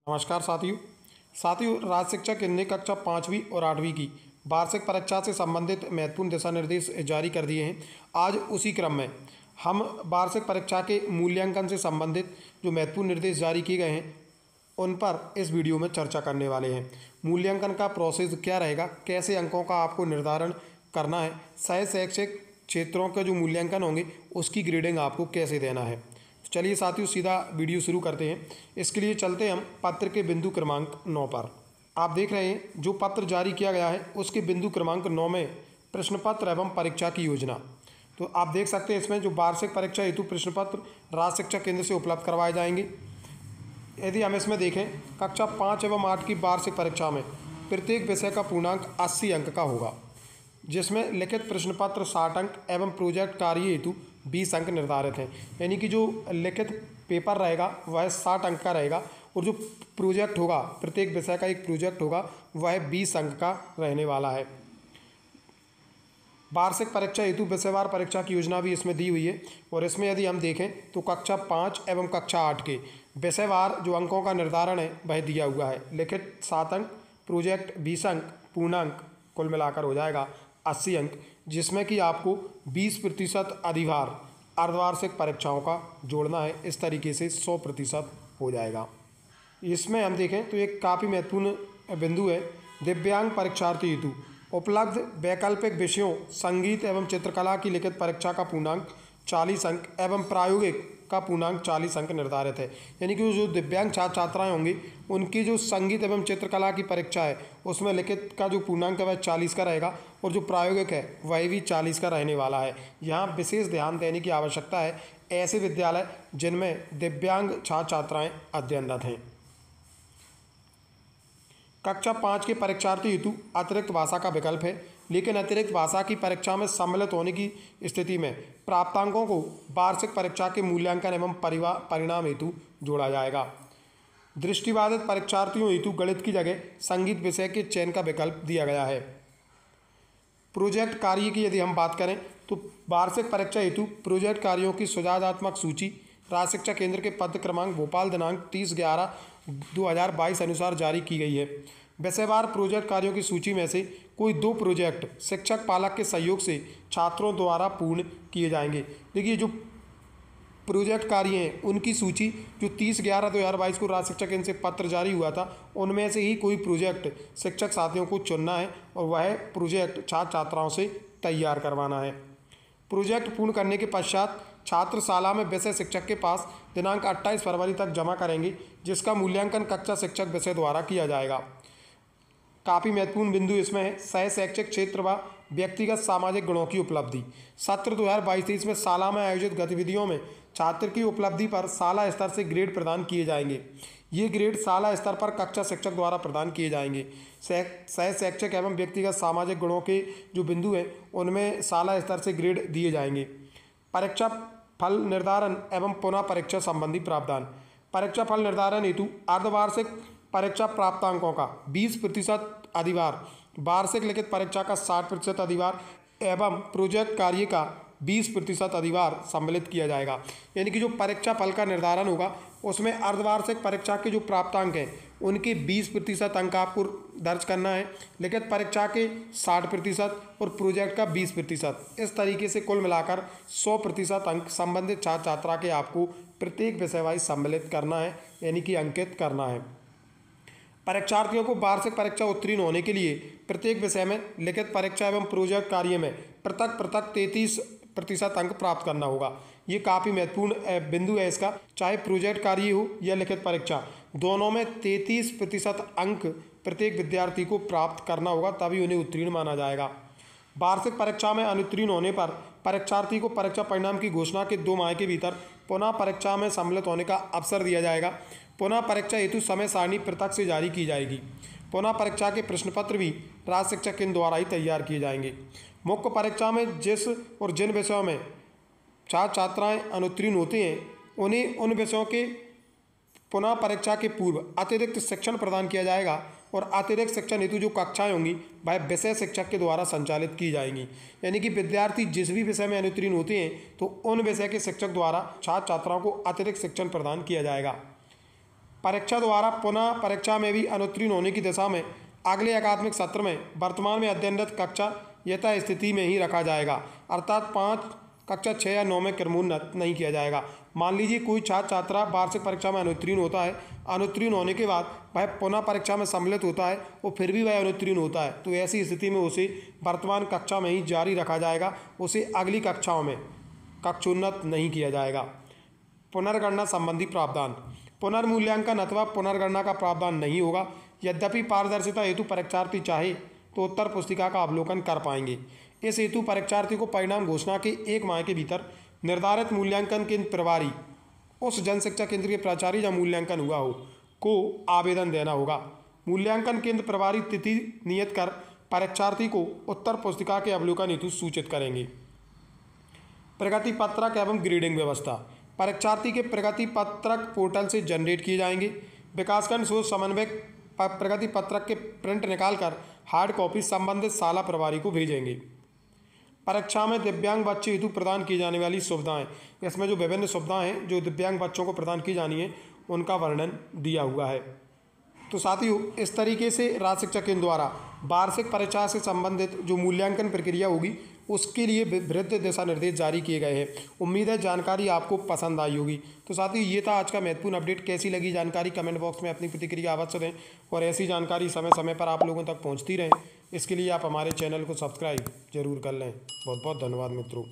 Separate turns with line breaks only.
नमस्कार साथियों राज्य शिक्षा केंद्र ने कक्षा 5वीं और 8वीं की वार्षिक परीक्षा से संबंधित महत्वपूर्ण दिशा निर्देश जारी कर दिए हैं। आज उसी क्रम में हम वार्षिक परीक्षा के मूल्यांकन से संबंधित जो महत्वपूर्ण निर्देश जारी किए गए हैं उन पर इस वीडियो में चर्चा करने वाले हैं। मूल्यांकन का प्रोसेस क्या रहेगा, कैसे अंकों का आपको निर्धारण करना है, सह शैक्षिक क्षेत्रों के जो मूल्यांकन होंगे उसकी ग्रेडिंग आपको कैसे देना है। चलिए साथियों सीधा वीडियो शुरू करते हैं। इसके लिए चलते हम पत्र के बिंदु क्रमांक 9 पर। आप देख रहे हैं जो पत्र जारी किया गया है उसके बिंदु क्रमांक 9 में प्रश्न पत्र एवं परीक्षा की योजना। तो आप देख सकते हैं इसमें जो वार्षिक परीक्षा हेतु प्रश्न पत्र राज्य शिक्षा केंद्र से उपलब्ध करवाए जाएंगे। यदि हम इसमें देखें कक्षा 5 एवं 8 की वार्षिक परीक्षा में प्रत्येक विषय का पूर्णांक 80 अंक का होगा, जिसमें लिखित प्रश्न पत्र 60 अंक एवं प्रोजेक्ट कार्य हेतु 20 अंक निर्धारित हैं। यानी कि जो लिखित पेपर रहेगा वह 60 अंक का रहेगा और जो प्रोजेक्ट होगा, प्रत्येक विषय का एक प्रोजेक्ट होगा, वह 20 अंक का रहने वाला है। वार्षिक परीक्षा हेतु विषयवार परीक्षा की योजना भी इसमें दी हुई है और इसमें यदि हम देखें तो कक्षा 5 एवं कक्षा 8 के विषयवार जो अंकों का निर्धारण है वह दिया हुआ है। लिखित 7 अंक, प्रोजेक्ट 20 अंक, पूर्णांक कुल मिलाकर हो जाएगा 80 अंक, जिसमें कि आपको 20% अधिभार अर्धवार्षिक परीक्षाओं का जोड़ना है। इस तरीके से 100% हो जाएगा। इसमें हम देखें तो एक काफ़ी महत्वपूर्ण बिंदु है, दिव्यांग परीक्षार्थी हेतु उपलब्ध वैकल्पिक विषयों संगीत एवं चित्रकला की लिखित परीक्षा का पूर्णांक 40 अंक एवं प्रायोगिक का पूर्णांक 40 अंक निर्धारित है। यानी कि जो दिव्यांग छात्र छात्राएँ होंगी उनकी जो संगीत एवं चित्रकला की परीक्षा है उसमें लिखित का जो पूर्णांक है वह 40 का रहेगा और जो प्रायोगिक है वह भी 40 का रहने वाला है। यहाँ विशेष ध्यान देने की आवश्यकता है ऐसे विद्यालय जिनमें दिव्यांग छात्र छात्राएँ अध्ययनरत हैं। कक्षा 5 के परीक्षार्थी हेतु अतिरिक्त भाषा का विकल्प है, लेकिन अतिरिक्त भाषा की परीक्षा में सम्मिलित होने की स्थिति में प्राप्तांकों को वार्षिक परीक्षा के मूल्यांकन एवं परिणाम हेतु जोड़ा जाएगा। दृष्टिबाधित परीक्षार्थियों हेतु गणित की जगह संगीत विषय के चयन का विकल्प दिया गया है। प्रोजेक्ट कार्य की यदि हम बात करें तो वार्षिक परीक्षा हेतु प्रोजेक्ट कार्यों की सुझावात्मक सूची राज्य शिक्षा केंद्र के पत्र क्रमांक भोपाल दिनांक 30/11/2022 अनुसार जारी की गई है। विषयवार प्रोजेक्ट कार्यों की सूची में से कोई 2 प्रोजेक्ट शिक्षक पालक के सहयोग से छात्रों द्वारा पूर्ण किए जाएंगे। देखिए जो प्रोजेक्ट कार्य हैं उनकी सूची जो 30/11/2022 को राज्य शिक्षा केंद्र से पत्र जारी हुआ था उनमें से ही कोई प्रोजेक्ट शिक्षक साथियों को चुनना है और वह प्रोजेक्ट छात्र छात्राओं से तैयार करवाना है। प्रोजेक्ट पूर्ण करने के पश्चात छात्र शाला में विषय शिक्षक के पास दिनांक 28 फरवरी तक जमा करेंगे, जिसका मूल्यांकन कक्षा शिक्षक विषय द्वारा किया जाएगा। काफ़ी महत्वपूर्ण बिंदु इसमें है सह शैक्षिक क्षेत्र व व्यक्तिगत सामाजिक गुणों की उपलब्धि। सत्र 2022-23 में शाला में आयोजित गतिविधियों में छात्र की उपलब्धि पर शाला स्तर से ग्रेड प्रदान किए जाएंगे। ये ग्रेड शाला स्तर पर कक्षा शिक्षक द्वारा प्रदान किए जाएंगे। सह शैक्षिक एवं व्यक्तिगत सामाजिक गुणों के जो बिंदु हैं उनमें शाला स्तर से ग्रेड दिए जाएंगे। परीक्षा फल निर्धारण एवं पुनः परीक्षा संबंधी प्रावधान। परीक्षा फल निर्धारण हेतु अर्धवार्षिक परीक्षा प्राप्तांकों का 20% अधिभार, वार्षिक लिखित परीक्षा का 60% अधिभार एवं प्रोजेक्ट कार्य का 20% अधिभार सम्मिलित किया जाएगा। यानी कि जो परीक्षा फल का निर्धारण होगा उसमें अर्धवार्षिक परीक्षा के जो प्राप्तांक हैं उनके 20% अंक आपको दर्ज करना है, लिखित परीक्षा के 60% और प्रोजेक्ट का 20%। इस तरीके से कुल मिलाकर 100% अंक संबंधित छात्र छात्रा के आपको प्रत्येक विषय वाइज सम्मिलित करना है, यानी कि अंकित करना है। परीक्षार्थियों को वार्षिक परीक्षा उत्तीर्ण होने के लिए प्रत्येक विषय में लिखित परीक्षा एवं प्रोजेक्ट कार्य में पृथक 33% अंक प्राप्त करना होगा। ये काफ़ी महत्वपूर्ण बिंदु है इसका, चाहे प्रोजेक्ट कार्य हो या लिखित परीक्षा, दोनों में 33% अंक प्रत्येक विद्यार्थी को प्राप्त करना होगा, तभी उन्हें उत्तीर्ण माना जाएगा। वार्षिक परीक्षा में अनुत्तीर्ण होने पर परीक्षार्थी को परीक्षा परिणाम की घोषणा के 2 माह के भीतर पुनः परीक्षा में सम्मिलित होने का अवसर दिया जाएगा। पुनः परीक्षा हेतु समय सारणी पृथक से जारी की जाएगी। पुनः परीक्षा के प्रश्न पत्र भी राज्य शिक्षा केंद्र द्वारा ही तैयार किए जाएंगे। मुख्य परीक्षा में जिस और जिन विषयों में छात्र छात्राएँ अनुत्तीर्ण होते हैं उन्हें उन विषयों के पुनः परीक्षा के पूर्व अतिरिक्त शिक्षण प्रदान किया जाएगा और अतिरिक्त शिक्षण हेतु जो कक्षाएं होंगी वह विषय शिक्षक के द्वारा संचालित की जाएंगी। यानी कि विद्यार्थी जिस भी विषय में अनुत्तीर्ण होते हैं तो उन विषय के शिक्षक द्वारा छात्र छात्राओं को अतिरिक्त शिक्षण प्रदान किया जाएगा। परीक्षा द्वारा पुनः परीक्षा में भी अनुत्तीर्ण होने की दिशा में अगले अकादमिक सत्र में वर्तमान में अध्ययनरत कक्षा यथा स्थिति में ही रखा जाएगा, अर्थात 5 कक्षा 6 या 9 में क्रमोन्नत नहीं किया जाएगा। मान लीजिए कोई छात्र छात्रा वार्षिक परीक्षा में अनुत्तीर्ण होता है, अनुत्तीर्ण होने के बाद वह पुनः परीक्षा में सम्मिलित होता है और फिर भी वह अनुत्तीर्ण होता है, तो ऐसी स्थिति में उसे वर्तमान कक्षा में ही जारी रखा जाएगा, उसे अगली कक्षाओं में कक्षोन्नत नहीं किया जाएगा। पुनर्गणना संबंधी प्रावधान। पुनर्मूल्यांकन अथवा पुनर्गणना का प्रावधान नहीं होगा। यद्यपि पारदर्शिता हेतु परीक्षार्थी चाहे तो उत्तर पुस्तिका का अवलोकन कर पाएंगे। इस हेतु परीक्षार्थी को परिणाम घोषणा के 1 माह के भीतर निर्धारित मूल्यांकन केंद्र प्रभारी उस जनशिक्षा केंद्र के प्राचार्य या मूल्यांकन हुआ हो को आवेदन देना होगा। मूल्यांकन केंद्र प्रभारी तिथि नियत कर परीक्षार्थी को उत्तर पुस्तिका के अवलोकन हेतु सूचित करेंगे। प्रगति पत्रक एवं ग्रेडिंग व्यवस्था। परीक्षार्थी के प्रगति पत्रक पोर्टल से जनरेट किए जाएंगे। विकासखंड शोध समन्वयक प्रगति पत्रक के प्रिंट निकालकर हार्ड कॉपी संबंधित शाला प्रभारी को भेजेंगे। परीक्षा में दिव्यांग बच्चे हेतु प्रदान की जाने वाली सुविधाएं। इसमें जो विभिन्न सुविधाएं हैं जो दिव्यांग बच्चों को प्रदान की जानी है उनका वर्णन दिया हुआ है। तो साथियों, इस तरीके से राज्य शिक्षा केंद्र द्वारा वार्षिक परीक्षा से संबंधित जो मूल्यांकन प्रक्रिया होगी उसके लिए विस्तृत दिशा निर्देश जारी किए गए हैं। उम्मीद है जानकारी आपको पसंद आई होगी। तो साथियों, ये था आज का महत्वपूर्ण अपडेट। कैसी लगी जानकारी कमेंट बॉक्स में अपनी प्रतिक्रिया अवश्य दें और ऐसी जानकारी समय समय पर आप लोगों तक पहुँचती रहें। इसके लिए आप हमारे चैनल को सब्सक्राइब जरूर कर लें। बहुत बहुत धन्यवाद मित्रों।